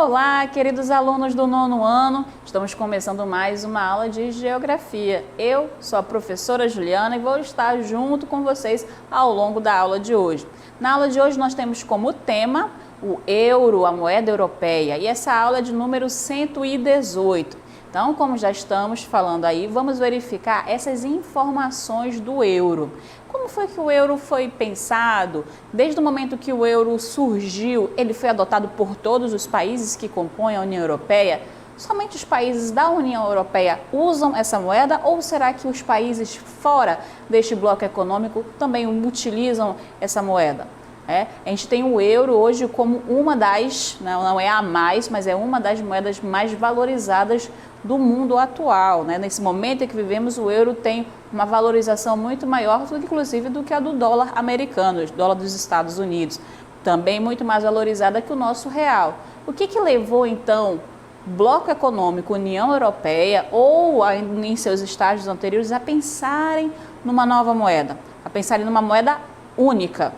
Olá, queridos alunos do nono ano, estamos começando mais uma aula de Geografia. Eu sou a professora Juliana e vou estar junto com vocês ao longo da aula de hoje. Na aula de hoje nós temos como tema o euro, a moeda europeia, e essa aula é de número 118. Então, como já estamos falando aí, vamos verificar essas informações do euro. Como foi que o euro foi pensado? Desde o momento que o euro surgiu, ele foi adotado por todos os países que compõem a União Europeia? Somente os países da União Europeia usam essa moeda ou será que os países fora deste bloco econômico também utilizam essa moeda? A gente tem o euro hoje como uma das, não é a mais, mas é uma das moedas mais valorizadas do mundo atual. Nesse momento em que vivemos, o euro tem uma valorização muito maior, inclusive, do que a do dólar americano, o dólar dos Estados Unidos. Também muito mais valorizada que o nosso real. O que levou, então, o bloco econômico União Europeia ou em seus estágios anteriores a pensarem numa nova moeda, a pensarem numa moeda única?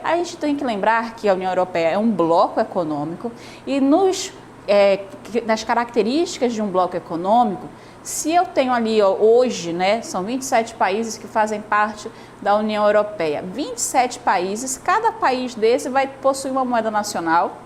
A gente tem que lembrar que a União Europeia é um bloco econômico e nas características de um bloco econômico, se eu tenho ali hoje, são 27 países que fazem parte da União Europeia, 27 países, cada país desse vai possuir uma moeda nacional,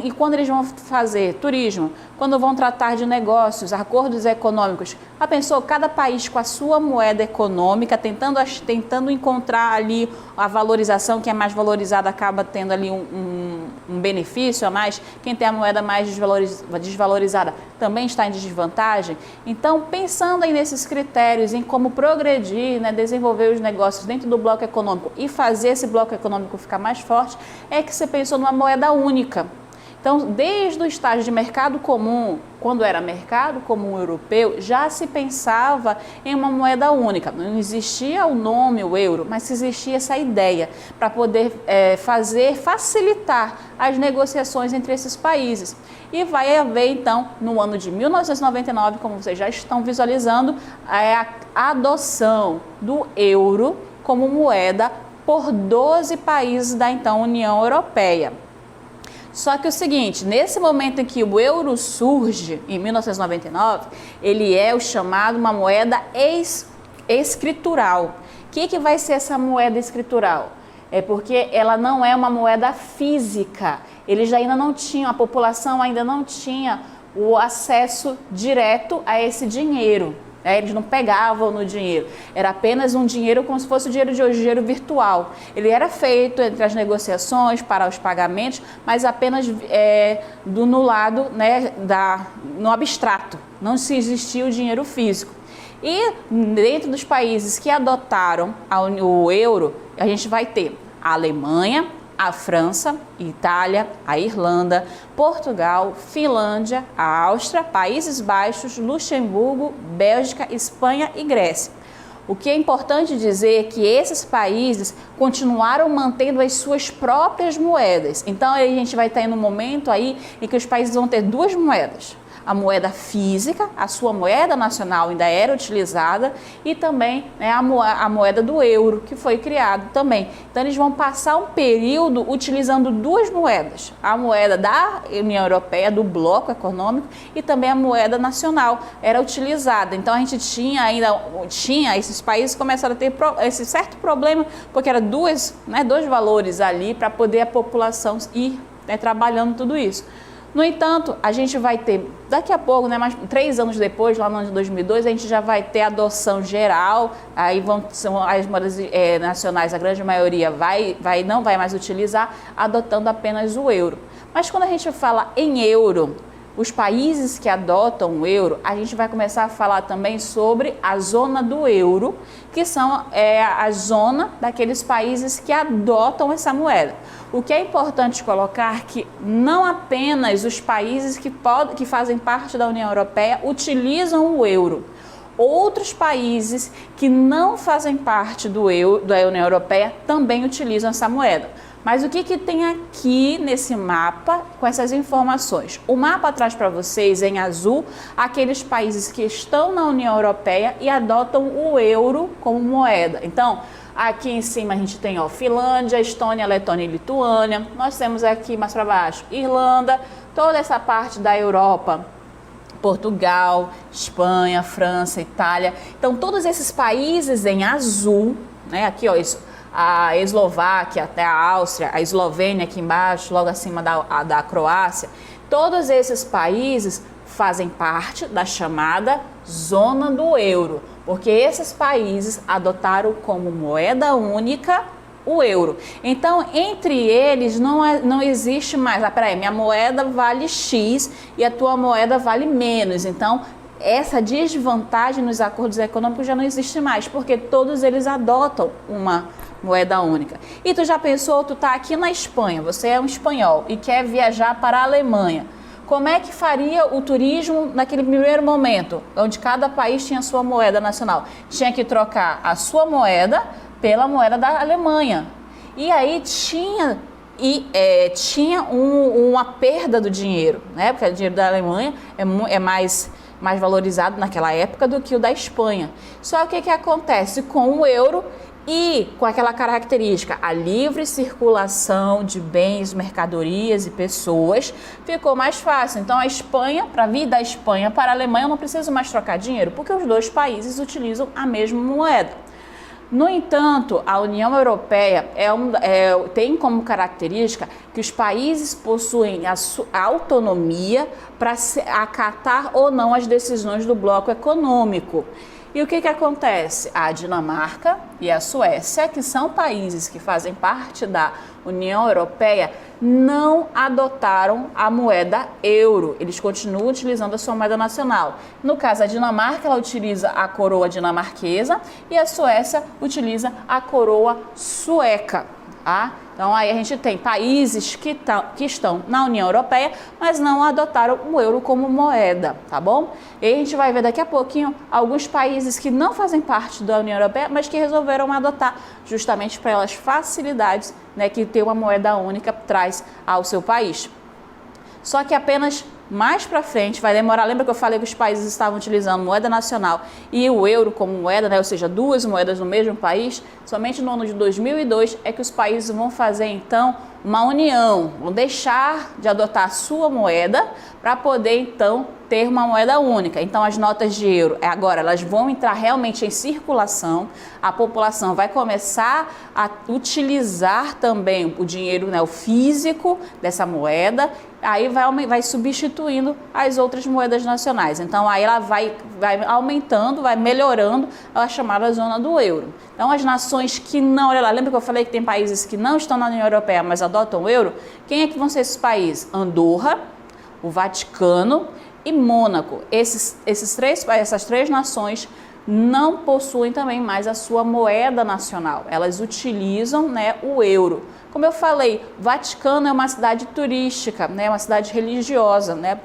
e quando eles vão fazer turismo, quando vão tratar de negócios, acordos econômicos, já pensou, cada país com a sua moeda econômica, tentando encontrar ali a valorização, quem é mais valorizada acaba tendo ali um benefício a mais, quem tem a moeda mais desvalorizada também está em desvantagem. Então, pensando aí nesses critérios, em como progredir, desenvolver os negócios dentro do bloco econômico e fazer esse bloco econômico ficar mais forte, é que você pensou numa moeda única. Então, desde o estágio de mercado comum, quando era mercado comum europeu, já se pensava em uma moeda única. Não existia o nome, o euro, mas existia essa ideia para poder facilitar as negociações entre esses países. E vai haver, então, no ano de 1999, como vocês já estão visualizando, a adoção do euro como moeda por 12 países da, então, União Europeia. Só que o seguinte, nesse momento em que o euro surge, em 1999, ele é o chamado uma moeda escritural. O que vai ser essa moeda escritural? É porque ela não é uma moeda física. Eles ainda não tinham, a população ainda não tinha o acesso direto a esse dinheiro. Eles não pegavam no dinheiro, era apenas um dinheiro como se fosse o dinheiro de hoje, dinheiro virtual. Ele era feito entre as negociações para os pagamentos, mas apenas no lado, no abstrato, não se existia o dinheiro físico. E dentro dos países que adotaram o euro, a gente vai ter a Alemanha, a França, Itália, a Irlanda, Portugal, Finlândia, a Áustria, Países Baixos, Luxemburgo, Bélgica, Espanha e Grécia. O que é importante dizer é que esses países continuaram mantendo as suas próprias moedas. Então, a gente vai estar em um momento aí em que os países vão ter duas moedas. A moeda física, a sua moeda nacional ainda era utilizada, e também a moeda do euro, que foi criado também. Então, eles vão passar um período utilizando duas moedas, a moeda da União Europeia, do bloco econômico, e também a moeda nacional era utilizada. Então, a gente esses países começaram a ter esse certo problema, porque eram dois valores ali para poder a população ir trabalhando tudo isso. No entanto, a gente vai ter, daqui a pouco, mais 3 anos depois, lá no ano de 2002, a gente já vai ter a adoção geral, aí são as moedas nacionais, a grande maioria não vai mais utilizar, adotando apenas o euro. Mas quando a gente fala em euro, os países que adotam o euro, a gente vai começar a falar também sobre a zona do euro, que são a zona daqueles países que adotam essa moeda. O que é importante colocar que não apenas os países que fazem parte da União Europeia utilizam o euro. Outros países que não fazem parte da União Europeia também utilizam essa moeda. Mas o que tem aqui nesse mapa com essas informações? O mapa traz para vocês em azul aqueles países que estão na União Europeia e adotam o euro como moeda. Então, aqui em cima a gente tem Finlândia, Estônia, Letônia e Lituânia. Nós temos aqui mais para baixo Irlanda, toda essa parte da Europa, Portugal, Espanha, França, Itália. Então, todos esses países em azul, né? Aqui, ó, isso, a Eslováquia, até a Áustria, a Eslovênia aqui embaixo, logo acima da Croácia. Todos esses países fazem parte da chamada zona do euro, porque esses países adotaram como moeda única o euro. Então, entre eles não existe mais, peraí, minha moeda vale X e a tua moeda vale menos. Então, essa desvantagem nos acordos econômicos já não existe mais, porque todos eles adotam uma moeda única. E tu já pensou, tu tá aqui na Espanha, você é um espanhol e quer viajar para a Alemanha. Como é que faria o turismo naquele primeiro momento, onde cada país tinha sua moeda nacional? Tinha que trocar a sua moeda pela moeda da Alemanha. E aí tinha uma perda do dinheiro, né? Porque o dinheiro da Alemanha é mais valorizado naquela época do que o da Espanha. Só que o que acontece com o euro e com aquela característica, a livre circulação de bens, mercadorias e pessoas, ficou mais fácil. Então, a Espanha, para vir da Espanha para a Alemanha, eu não preciso mais trocar dinheiro, porque os dois países utilizam a mesma moeda. No entanto, a União Europeia tem como característica que os países possuem a autonomia para acatar ou não as decisões do bloco econômico. E o que acontece? A Dinamarca e a Suécia, que são países que fazem parte da União Europeia, não adotaram a moeda euro. Eles continuam utilizando a sua moeda nacional. No caso, a Dinamarca, ela utiliza a coroa dinamarquesa e a Suécia utiliza a coroa sueca. Tá? Então, aí a gente tem países que estão na União Europeia, mas não adotaram o euro como moeda, tá bom? E a gente vai ver daqui a pouquinho alguns países que não fazem parte da União Europeia, mas que resolveram adotar justamente pelas facilidades, né, que ter uma moeda única traz ao seu país. Só que apenas mais para frente vai demorar. Lembra que eu falei que os países estavam utilizando moeda nacional e o euro como moeda, né? Ou seja, duas moedas no mesmo país? Somente no ano de 2002 é que os países vão fazer então uma união, vão deixar de adotar a sua moeda para poder então ter uma moeda única. Então as notas de euro agora elas vão entrar realmente em circulação, a população vai começar a utilizar também o dinheiro, né, o físico dessa moeda, aí vai substituindo as outras moedas nacionais. Então aí ela vai aumentando, vai melhorando a chamada zona do euro. Então as nações que não, olha lá, lembra que eu falei que tem países que não estão na União Europeia, mas adotam o euro? Quem é que vão ser esses países? Andorra, o Vaticano e Mônaco. Essas três nações não possuem também mais a sua moeda nacional. Elas utilizam, né, o euro. Como eu falei, Vaticano é uma cidade turística, né, uma cidade religiosa, né,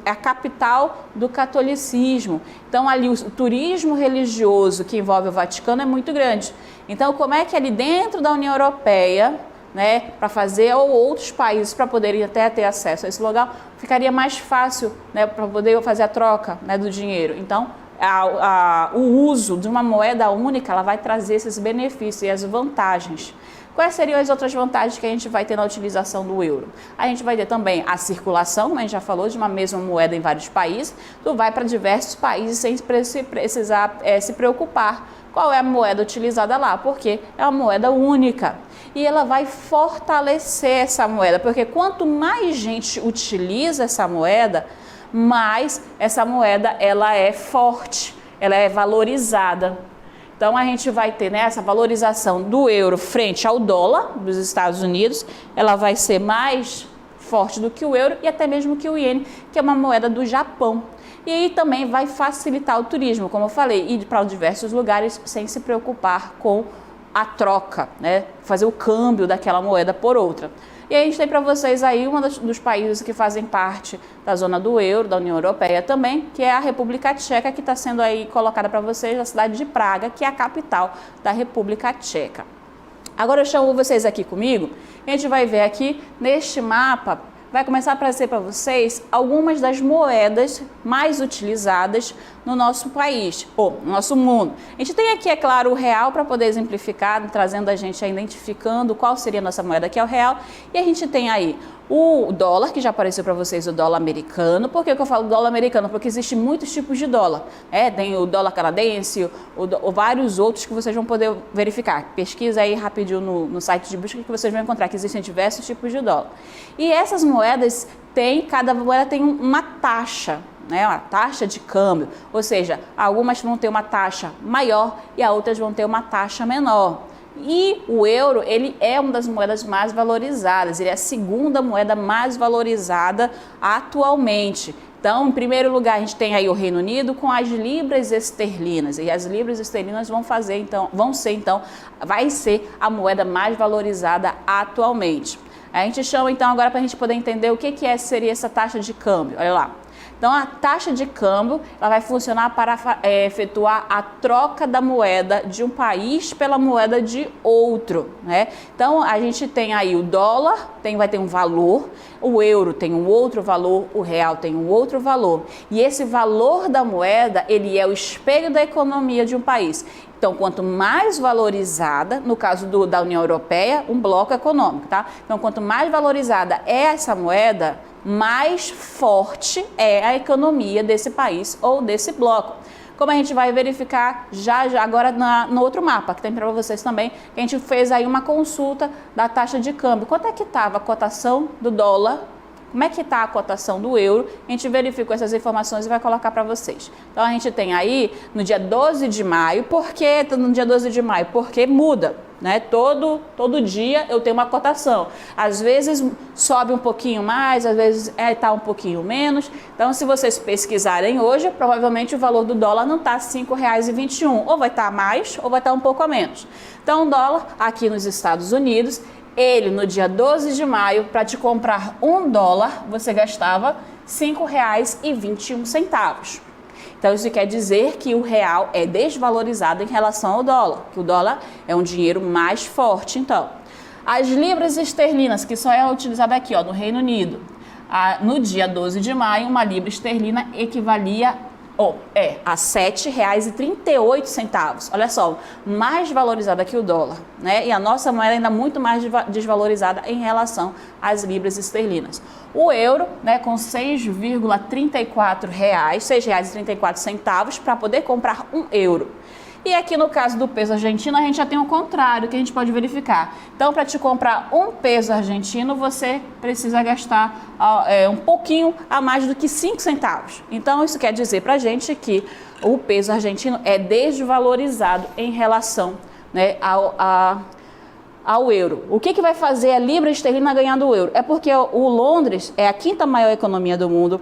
é a capital do catolicismo. Então ali o turismo religioso que envolve o Vaticano é muito grande. Então como é que ali dentro da União Europeia, né, para fazer, ou outros países para poderem até ter acesso a esse lugar, ficaria mais fácil, né, para poder fazer a troca, né, do dinheiro. Então o uso de uma moeda única, ela vai trazer esses benefícios e as vantagens. Quais seriam as outras vantagens que a gente vai ter na utilização do euro? A gente vai ter também a circulação, como a gente já falou, de uma mesma moeda em vários países. Tu vai para diversos países sem precisar se preocupar qual é a moeda utilizada lá, porque é uma moeda única. E ela vai fortalecer essa moeda, porque quanto mais gente utiliza essa moeda, mais essa moeda ela é forte, ela é valorizada. Então a gente vai ter, né, essa valorização do euro frente ao dólar dos Estados Unidos, ela vai ser mais forte do que o euro e até mesmo que o iene, que é uma moeda do Japão. E aí também vai facilitar o turismo, como eu falei, ir para diversos lugares sem se preocupar com a troca, né, fazer o câmbio daquela moeda por outra. E aí a gente tem para vocês aí um dos países que fazem parte da zona do euro, da União Europeia também, que é a República Tcheca, que está sendo aí colocada para vocês na cidade de Praga, que é a capital da República Tcheca. Agora eu chamo vocês aqui comigo, e a gente vai ver aqui neste mapa, vai começar a aparecer para vocês algumas das moedas mais utilizadas no nosso país, ou no nosso mundo. A gente tem aqui, é claro, o real para poder exemplificar, trazendo a gente, identificando qual seria a nossa moeda, que é o real. E a gente tem aí O dólar, que já apareceu para vocês, o dólar americano. Por que eu falo dólar americano? Porque existem muitos tipos de dólar. Tem o dólar canadense, vários outros que vocês vão poder verificar. Pesquisa aí rapidinho no site de busca que vocês vão encontrar que existem diversos tipos de dólar. E essas moedas cada moeda tem uma taxa, uma taxa de câmbio. Ou seja, algumas vão ter uma taxa maior e as outras vão ter uma taxa menor. E o euro, ele é uma das moedas mais valorizadas, ele é a segunda moeda mais valorizada atualmente. Então, em primeiro lugar, a gente tem aí o Reino Unido com as libras esterlinas. E as libras esterlinas vai ser a moeda mais valorizada atualmente. A gente chama então agora para a gente poder entender o que seria essa taxa de câmbio. Olha lá. Então, a taxa de câmbio ela vai funcionar para efetuar a troca da moeda de um país pela moeda de outro, né? Então, a gente tem aí o dólar, vai ter um valor, o euro tem um outro valor, o real tem um outro valor. E esse valor da moeda, ele é o espelho da economia de um país. Então, quanto mais valorizada, no caso da União Europeia, um bloco econômico, tá? Então, quanto mais valorizada é essa moeda, mais forte é a economia desse país ou desse bloco. Como a gente vai verificar já agora no outro mapa, que tem para vocês também, que a gente fez aí uma consulta da taxa de câmbio. Quanto é que estava a cotação do dólar? Como é que está a cotação do euro? A gente verificou essas informações e vai colocar para vocês. Então, a gente tem aí no dia 12 de maio. Por que no dia 12 de maio? Porque muda, né? Todo dia eu tenho uma cotação. Às vezes sobe um pouquinho mais, às vezes está um pouquinho menos. Então, se vocês pesquisarem hoje, provavelmente o valor do dólar não está R$ 5,21. Ou vai estar mais ou vai estar um pouco a menos. Então, o dólar aqui nos Estados Unidos, ele no dia 12 de maio, para te comprar $1, você gastava R$ 5,21. Então, isso quer dizer que o real é desvalorizado em relação ao dólar, que o dólar é um dinheiro mais forte. Então, as libras esterlinas, que só é utilizada aqui no Reino Unido, no dia 12 de maio, uma libra esterlina equivalia a R$ 7,38. Olha só, mais valorizada que o dólar, né? E a nossa moeda ainda muito mais desvalorizada em relação às libras esterlinas. O euro, né, com R$ 6,34, R$ 6,34 para poder comprar €1. E aqui no caso do peso argentino, a gente já tem o contrário, que a gente pode verificar. Então, para te comprar um peso argentino, você precisa gastar um pouquinho a mais do que 5 centavos. Então, isso quer dizer para a gente que o peso argentino é desvalorizado em relação, né, ao euro. O que vai fazer a libra esterlina ganhar do euro? É porque o Londres é a quinta maior economia do mundo.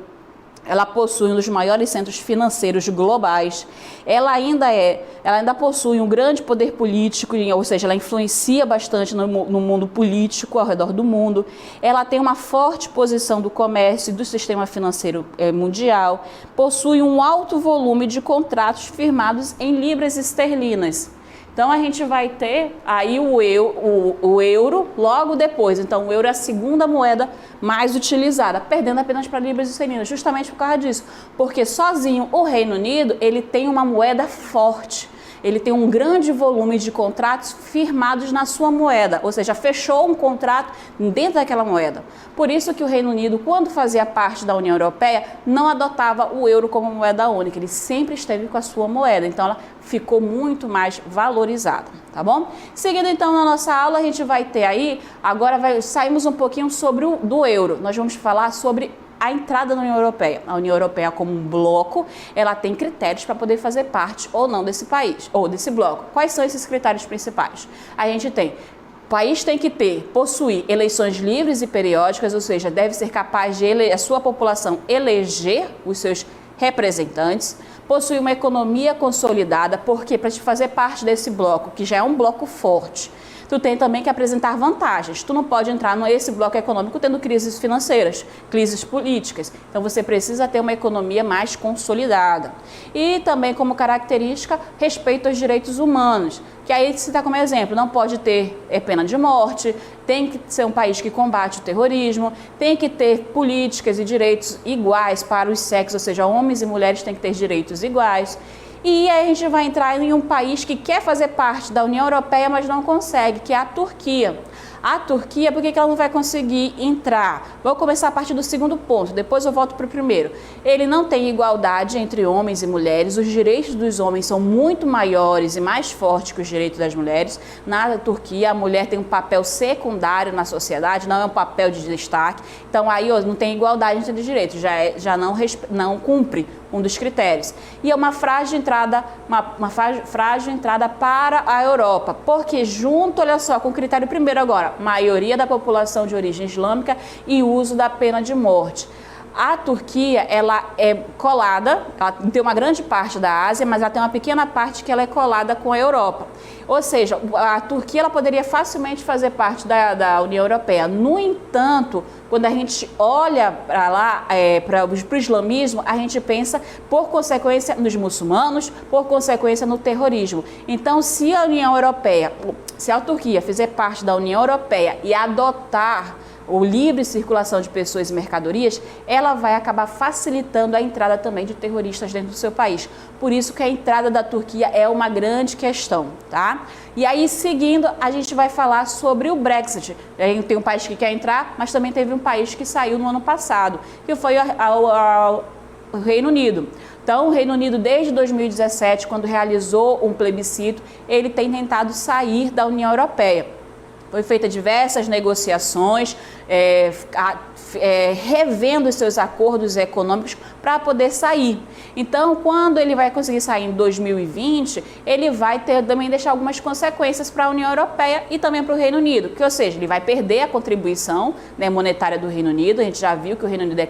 Ela possui um dos maiores centros financeiros globais. Ela ainda possui um grande poder político, ou seja, ela influencia bastante no mundo político ao redor do mundo. Ela tem uma forte posição do comércio e do sistema financeiro mundial. Possui um alto volume de contratos firmados em libras esterlinas. Então, a gente vai ter aí o euro logo depois. Então, o euro é a segunda moeda mais utilizada, perdendo apenas para libras esterlinas, justamente por causa disso. Porque sozinho o Reino Unido, ele tem uma moeda forte. Ele tem um grande volume de contratos firmados na sua moeda, ou seja, fechou um contrato dentro daquela moeda. Por isso que o Reino Unido, quando fazia parte da União Europeia, não adotava o euro como moeda única, ele sempre esteve com a sua moeda, então ela ficou muito mais valorizada, tá bom? Seguindo então na nossa aula, a gente vai ter aí, agora saímos um pouquinho sobre do euro, nós vamos falar sobre a entrada na União Europeia. A União Europeia, como um bloco, ela tem critérios para poder fazer parte ou não desse país, ou desse bloco. Quais são esses critérios principais? A gente tem, o país tem que possuir eleições livres e periódicas, ou seja, deve ser capaz de a sua população eleger os seus representantes, possui uma economia consolidada, porque para te fazer parte desse bloco, que já é um bloco forte, tu tem também que apresentar vantagens. Tu não pode entrar nesse bloco econômico tendo crises financeiras, crises políticas. Então, você precisa ter uma economia mais consolidada. E também, como característica, respeito aos direitos humanos. Que aí, se dá como exemplo, não pode ter pena de morte, tem que ser um país que combate o terrorismo, tem que ter políticas e direitos iguais para os sexos, ou seja, homens e mulheres têm que ter direitos iguais. E aí a gente vai entrar em um país que quer fazer parte da União Europeia, mas não consegue, que é a Turquia. A Turquia, por que ela não vai conseguir entrar? Vou começar a partir do segundo ponto, depois eu volto para o primeiro. Ele não tem igualdade entre homens e mulheres, os direitos dos homens são muito maiores e mais fortes que os direitos das mulheres. Na Turquia, a mulher tem um papel secundário na sociedade, não é um papel de destaque. Então aí não tem igualdade entre os direitos, já não cumpre um dos critérios. E é uma frágil entrada para a Europa, porque junto, olha só, com o critério primeiro agora, maioria da população de origem islâmica e uso da pena de morte. A Turquia, ela é colada, ela tem uma grande parte da Ásia, mas ela tem uma pequena parte que ela é colada com a Europa. Ou seja, a Turquia ela poderia facilmente fazer parte da União Europeia. No entanto, quando a gente olha para lá, para o islamismo, a gente pensa, por consequência, nos muçulmanos, por consequência, no terrorismo. Então, se a Turquia fizer parte da União Europeia e adotar ou livre circulação de pessoas e mercadorias, ela vai acabar facilitando a entrada também de terroristas dentro do seu país. Por isso que a entrada da Turquia é uma grande questão, tá? E aí, seguindo, a gente vai falar sobre o Brexit. Tem um país que quer entrar, mas também teve um país que saiu no ano passado, que foi o Reino Unido. Então, o Reino Unido, desde 2017, quando realizou um plebiscito, ele tem tentado sair da União Europeia. Foi feita diversas negociações, revendo os seus acordos econômicos para poder sair. Então, quando ele vai conseguir sair em 2020, ele vai também deixar algumas consequências para a União Europeia e também para o Reino Unido, ou seja, ele vai perder a contribuição, né, monetária do Reino Unido. A gente já viu que o Reino Unido é a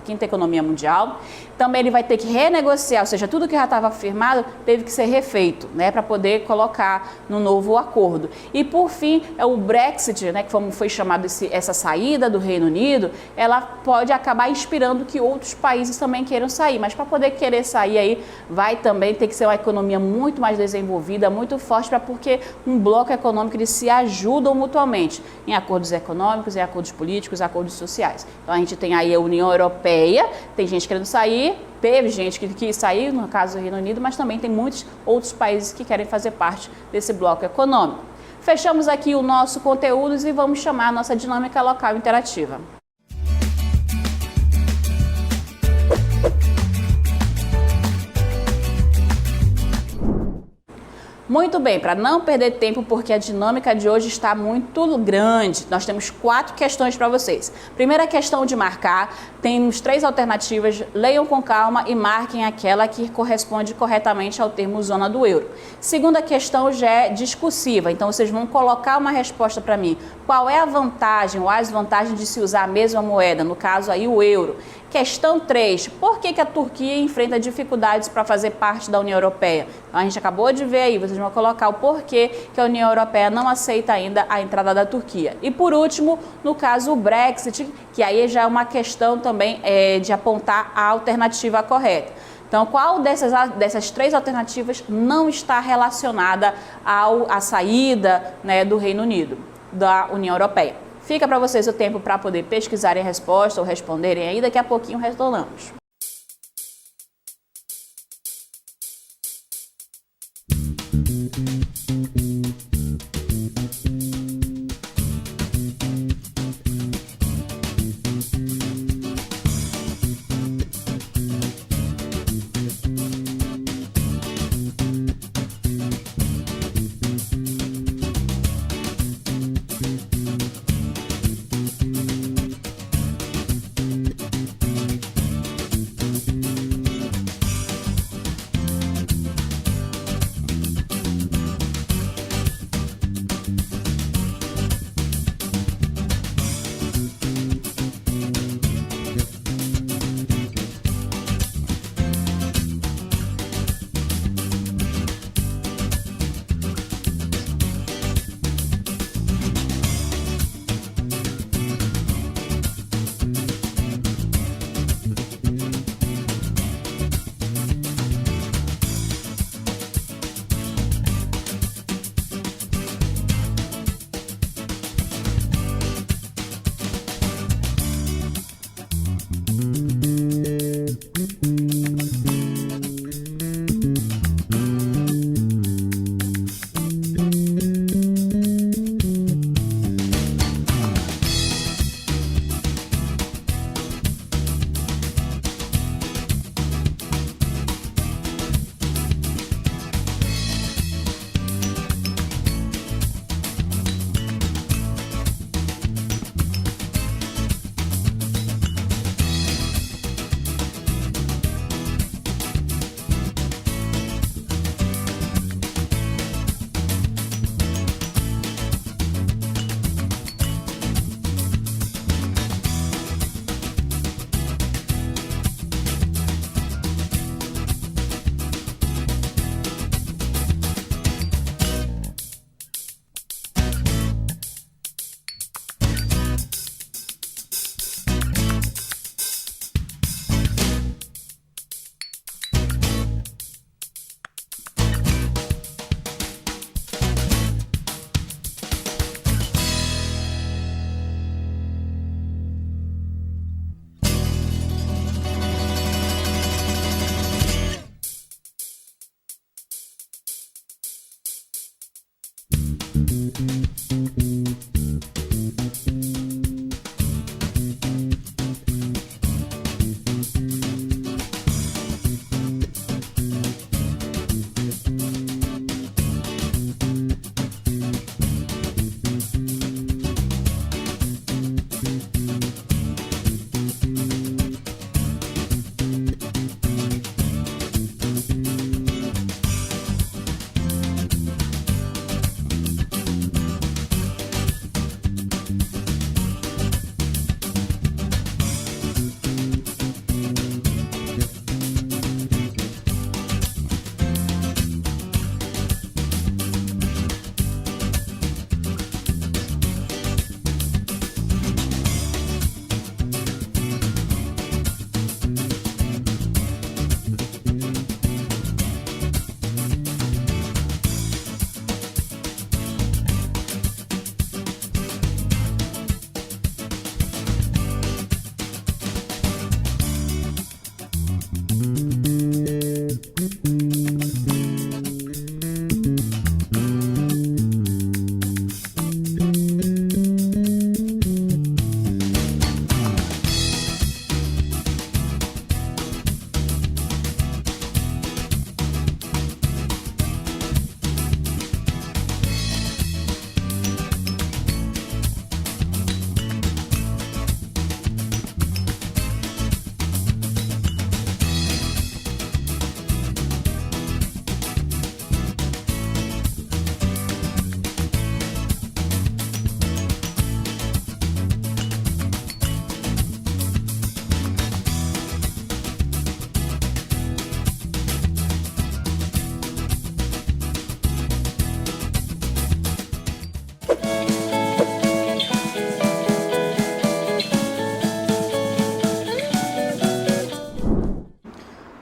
quinta economia mundial. Também ele vai ter que renegociar, ou seja, tudo que já estava firmado teve que ser refeito, né, para poder colocar no novo acordo. E por fim, o Brexit, né, que foi chamado essa saída do Reino Unido, ela pode acabar inspirando que outros países também queiram sair, mas para poder querer sair aí, vai também ter que ser uma economia muito mais desenvolvida, muito forte, porque um bloco econômico eles se ajudam mutuamente em acordos econômicos, em acordos políticos, acordos sociais. Então a gente tem aí a União Europeia, tem gente querendo sair, teve gente que quis sair, no caso do Reino Unido, mas também tem muitos outros países que querem fazer parte desse bloco econômico. Fechamos aqui o nosso conteúdo e vamos chamar a nossa dinâmica local interativa. Muito bem, para não perder tempo, porque a dinâmica de hoje está muito grande, nós temos 4 questões para vocês. Primeira questão de marcar, temos 3 alternativas, leiam com calma e marquem aquela que corresponde corretamente ao termo zona do euro. Segunda questão já é discursiva, então vocês vão colocar uma resposta para mim. Qual é a vantagem ou as vantagens de se usar a mesma moeda, no caso aí o euro? Questão 3, por que a Turquia enfrenta dificuldades para fazer parte da União Europeia? Então, a gente acabou de ver aí, vocês vão colocar o porquê que a União Europeia não aceita ainda a entrada da Turquia. E por último, no caso o Brexit, que aí já é uma questão também de apontar a alternativa correta. Então, qual dessas 3 alternativas não está relacionada à saída, né, do Reino Unido, da União Europeia? Fica para vocês o tempo para poder pesquisarem a resposta ou responderem aí, daqui a pouquinho retornamos.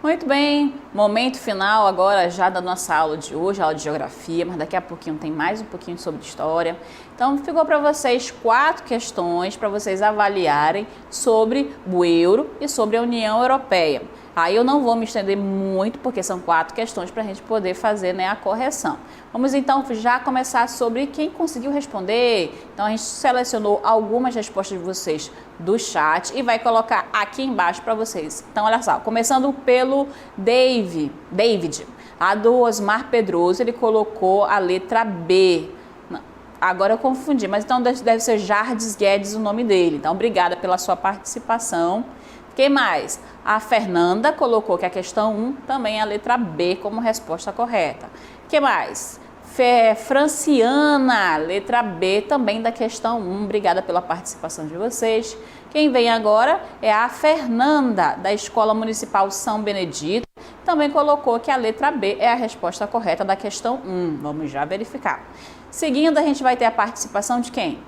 Muito bem, momento final agora já da nossa aula de hoje, aula de geografia, mas daqui a pouquinho tem mais um pouquinho sobre história. Então ficou para vocês 4 questões para vocês avaliarem sobre o euro e sobre a União Europeia. Aí eu não vou me estender muito, porque são 4 questões para a gente poder fazer, né, a correção. Vamos então já começar sobre quem conseguiu responder. Então a gente selecionou algumas respostas de vocês do chat e vai colocar aqui embaixo para vocês. Então olha só, começando pelo David, a do Osmar Pedroso, ele colocou a letra B. Agora eu confundi, mas então deve ser Jardes Guedes o nome dele. Então obrigada pela sua participação. Quem mais? A Fernanda colocou que a questão 1 também é a letra B como resposta correta. Quem mais? Franciana, letra B também da questão 1. Obrigada pela participação de vocês. Quem vem agora é a Fernanda, da Escola Municipal São Benedito. Também colocou que a letra B é a resposta correta da questão 1. Vamos já verificar. Seguindo, a gente vai ter a participação de quem?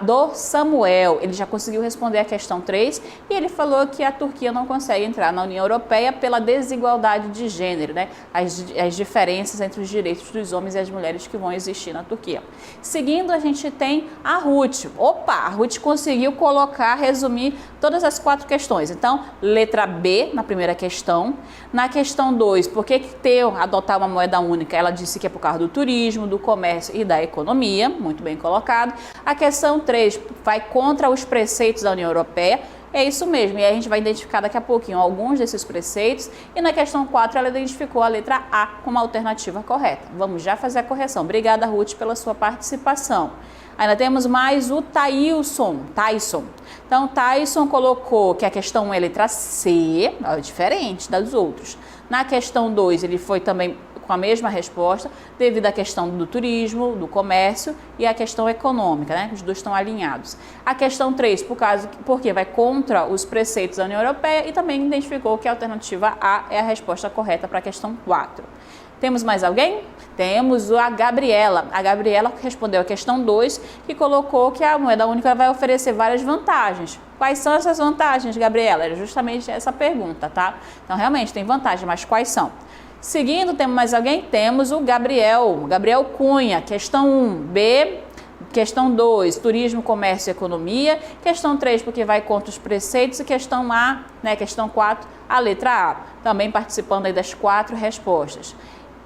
Do Samuel. Ele já conseguiu responder a questão 3 e ele falou que a Turquia não consegue entrar na União Europeia pela desigualdade de gênero, né? As diferenças entre os direitos dos homens e as mulheres que vão existir na Turquia. Seguindo, a gente tem a Ruth. A Ruth conseguiu resumir todas as 4 questões. Então, letra B na primeira questão. Na questão 2, por que adotar uma moeda única? Ela disse que é por causa do turismo, do comércio e da economia. Muito bem colocado. A questão 3 vai contra os preceitos da União Europeia. É isso mesmo, e aí a gente vai identificar daqui a pouquinho alguns desses preceitos. E na questão 4 ela identificou a letra A como a alternativa correta. Vamos já fazer a correção. Obrigada, Ruth, pela sua participação. Ainda temos mais o Tyson. Então, Tyson colocou que a questão 1 é a letra C, é diferente das outros. Na questão 2 ele foi também com a mesma resposta, devido à questão do turismo, do comércio e a questão econômica, né? Os dois estão alinhados. A questão 3, porque vai contra os preceitos da União Europeia e também identificou que a alternativa A é a resposta correta para a questão 4. Temos mais alguém? Temos a Gabriela. A Gabriela respondeu a questão 2, que colocou que a moeda única vai oferecer várias vantagens. Quais são essas vantagens, Gabriela? Era justamente essa pergunta, tá? Então, realmente, tem vantagem, mas quais são? Seguindo, temos mais alguém? Temos o Gabriel Cunha, questão 1, B, questão 2, turismo, comércio e economia, questão 3, porque vai contra os preceitos, e questão A, né, questão 4, a letra A, também participando aí das 4 respostas.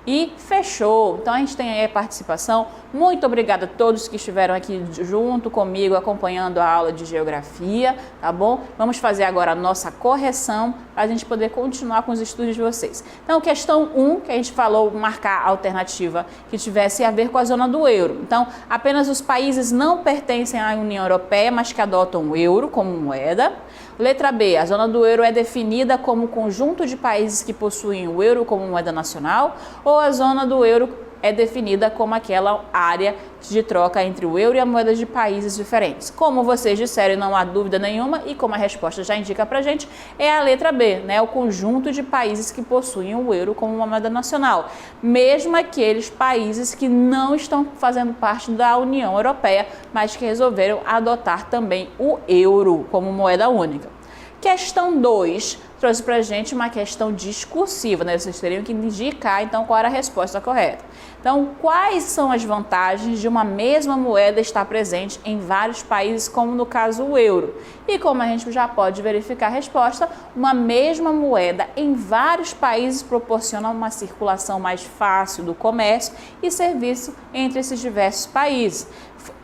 E fechou. Então a gente tem aí a participação. Muito obrigada a todos que estiveram aqui junto comigo acompanhando a aula de geografia, tá bom? Vamos fazer agora a nossa correção para a gente poder continuar com os estudos de vocês. Então, questão 1, que a gente falou, marcar a alternativa que tivesse a ver com a zona do euro. Então, apenas os países não pertencem à União Europeia, mas que adotam o euro como moeda. Letra B, a zona do euro é definida como conjunto de países que possuem o euro como moeda nacional, ou a zona do euro é definida como aquela área de troca entre o euro e a moeda de países diferentes. Como vocês disseram, não há dúvida nenhuma, e como a resposta já indica pra gente, é a letra B, né? O conjunto de países que possuem o euro como uma moeda nacional, mesmo aqueles países que não estão fazendo parte da União Europeia, mas que resolveram adotar também o euro como moeda única. Questão 2 trouxe pra gente uma questão discursiva, né? Vocês teriam que indicar, então, qual era a resposta correta. Então, quais são as vantagens de uma mesma moeda estar presente em vários países, como no caso o euro? E como a gente já pode verificar a resposta, uma mesma moeda em vários países proporciona uma circulação mais fácil do comércio e serviço entre esses diversos países.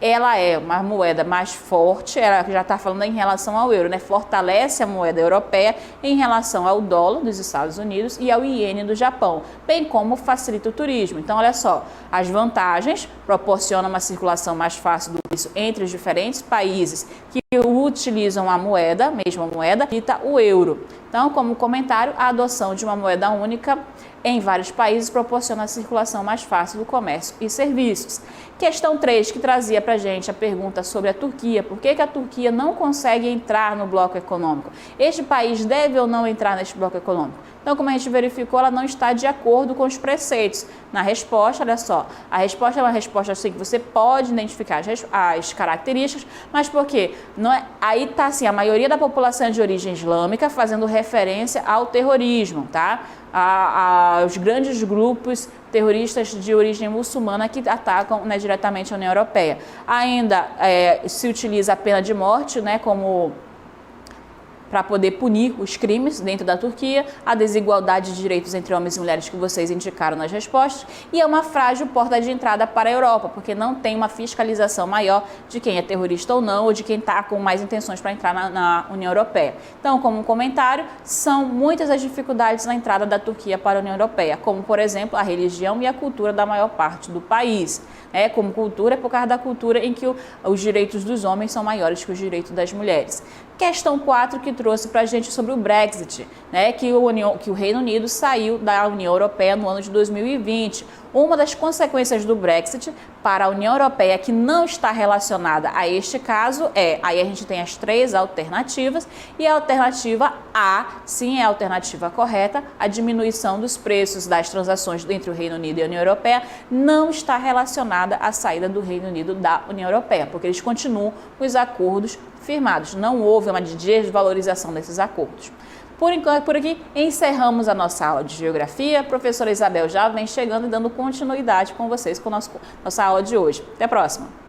Ela é uma moeda mais forte, ela já está falando em relação ao euro, né? Fortalece a moeda europeia em relação ao dólar dos Estados Unidos e ao iene do Japão, bem como facilita o turismo. Então, olha só, as vantagens proporcionam uma circulação mais fácil do comércio entre os diferentes países que utilizam a moeda, mesma moeda, cita o euro. Então, como comentário, a adoção de uma moeda única em vários países proporciona a circulação mais fácil do comércio e serviços. Questão 3, que trazia para a gente a pergunta sobre a Turquia. Por que a Turquia não consegue entrar no bloco econômico? Este país deve ou não entrar neste bloco econômico? Então, como a gente verificou, ela não está de acordo com os preceitos. Na resposta, olha só, a resposta é uma resposta assim que você pode identificar as características, mas por quê? Não é, aí está assim, a maioria da população é de origem islâmica, fazendo referência ao terrorismo, tá? Aos grandes grupos terroristas de origem muçulmana que atacam, né, diretamente a União Europeia. Ainda se utiliza a pena de morte, né, como para poder punir os crimes dentro da Turquia, a desigualdade de direitos entre homens e mulheres que vocês indicaram nas respostas, e é uma frágil porta de entrada para a Europa, porque não tem uma fiscalização maior de quem é terrorista ou não, ou de quem está com mais intenções para entrar na União Europeia. Então, como um comentário, são muitas as dificuldades na entrada da Turquia para a União Europeia, como, por exemplo, a religião e a cultura da maior parte do país. Como cultura, é por causa da cultura em que os direitos dos homens são maiores que os direitos das mulheres. Questão 4, que trouxe para a gente sobre o Brexit, que o Reino Unido saiu da União Europeia no ano de 2020. Uma das consequências do Brexit para a União Europeia que não está relacionada a este caso aí a gente tem as 3 alternativas, e a alternativa A, sim, é a alternativa correta, a diminuição dos preços das transações entre o Reino Unido e a União Europeia não está relacionada à saída do Reino Unido da União Europeia, porque eles continuam com os acordos firmados, não houve uma desvalorização desses acordos. Por enquanto, por aqui, encerramos a nossa aula de Geografia. A professora Isabel já vem chegando e dando continuidade com vocês com a nossa aula de hoje. Até a próxima!